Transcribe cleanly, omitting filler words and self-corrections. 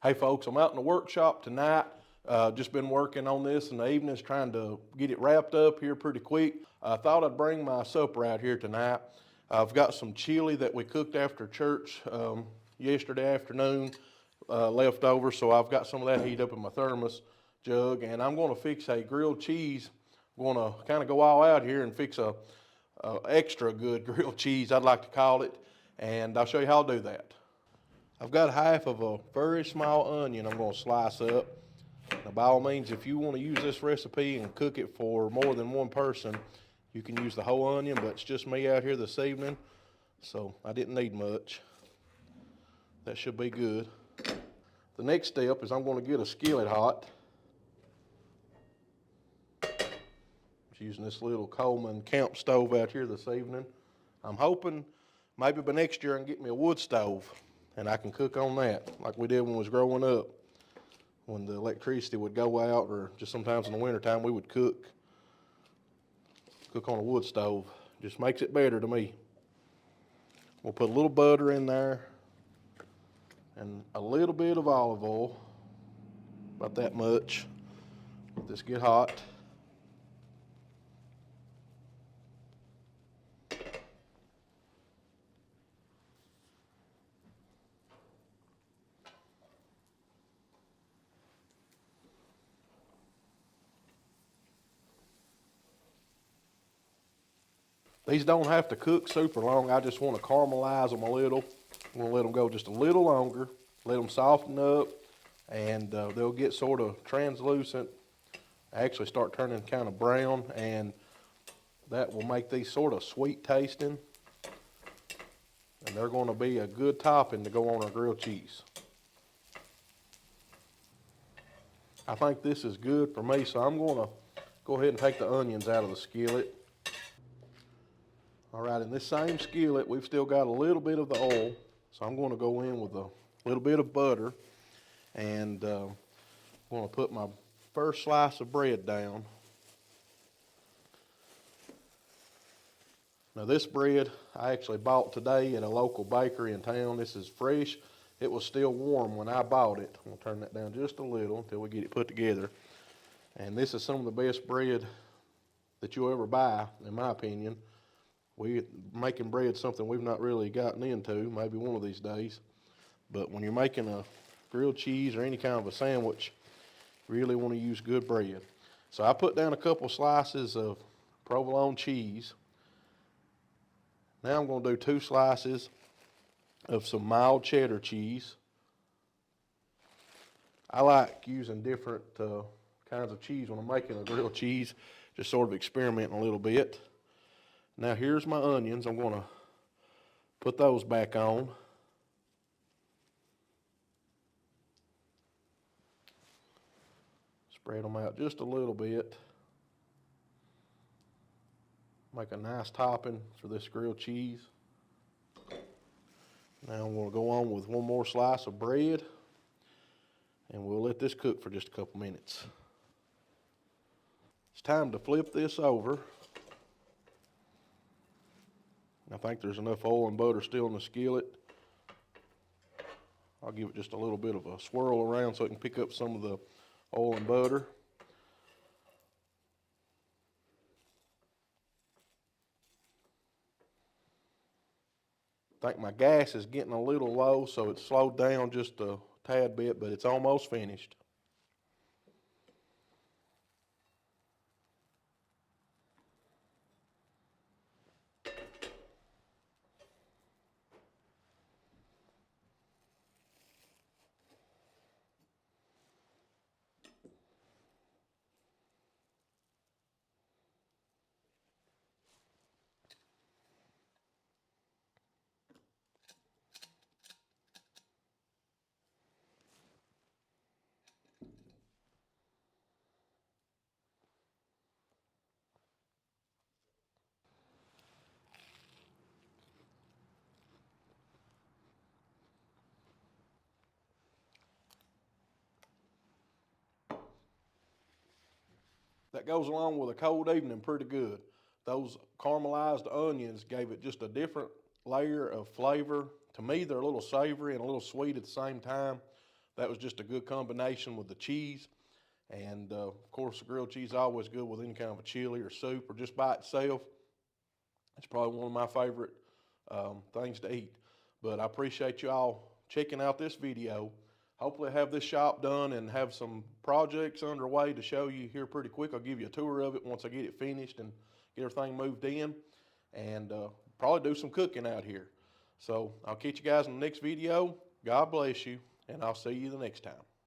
Hey folks, I'm out in the workshop tonight. Just been working on this in the evenings, trying to get it wrapped up here pretty quick. I thought I'd bring my supper out here tonight. I've got some chili that we cooked after church yesterday afternoon left over, so I've got some of that heat up in my thermos jug, and I'm going to fix a grilled cheese. I'm going to kind of go all out here and fix a extra good grilled cheese, I'd like to call it, and I'll show you how I'll do that. I've got half of a very small onion I'm going to slice up. Now, by all means, if you want to use this recipe and cook it for more than one person, you can use the whole onion, but it's just me out here this evening, so I didn't need much. That should be good. The next step is I'm going to get a skillet hot. I'm using this little Coleman camp stove out here this evening. I'm hoping maybe by next year I can get me a wood stove, and I can cook on that like we did when we was growing up. When the electricity would go out, or just sometimes in the wintertime, we would cook on a wood stove. Just makes it better to me. We'll put a little butter in there and a little bit of olive oil, about that much. Let this get hot. These don't have to cook super long. I just want to caramelize them a little. I'm going to let them go just a little longer, let them soften up, and they'll get sort of translucent, actually start turning kind of brown, and that will make these sort of sweet tasting, and they're going to be a good topping to go on our grilled cheese. I think this is good for me, so I'm going to go ahead and take the onions out of the skillet. All right, in this same skillet, we've still got a little bit of the oil, so I'm going to go in with a little bit of butter, and I'm going to put my first slice of bread down. Now this bread I actually bought today at a local bakery in town. This is fresh. It was still warm when I bought it. I'm going to turn that down just a little until we get it put together. And this is some of the best bread that you'll ever buy, in my opinion. Making bread something we've not really gotten into, maybe one of these days. But when you're making a grilled cheese or any kind of a sandwich, you really want to use good bread. So I put down a couple slices of provolone cheese. Now I'm going to do 2 slices of some mild cheddar cheese. I like using different kinds of cheese when I'm making a grilled cheese, just sort of experimenting a little bit. Now here's my onions. I'm going to put those back on. Spread them out just a little bit. Make a nice topping for this grilled cheese. Now I'm going to go on with one more slice of bread, and we'll let this cook for just a couple minutes. It's time to flip this over. I think there's enough oil and butter still in the skillet. I'll give it just a little bit of a swirl around so it can pick up some of the oil and butter. I think my gas is getting a little low, so it's slowed down just a tad bit, but it's almost finished. That goes along with a cold evening pretty good. Those caramelized onions gave it just a different layer of flavor. To me, they're a little savory and a little sweet at the same time. that was just a good combination with the cheese. And of course, the grilled cheese is always good with any kind of a chili or soup or just by itself. It's probably one of my favorite things to eat. But I appreciate you all checking out this video. Hopefully I have this shop done and have some projects underway to show you here pretty quick. I'll give you a tour of it once I get it finished and get everything moved in. And probably do some cooking out here. So I'll catch you guys in the next video. God bless you, and I'll see you the next time.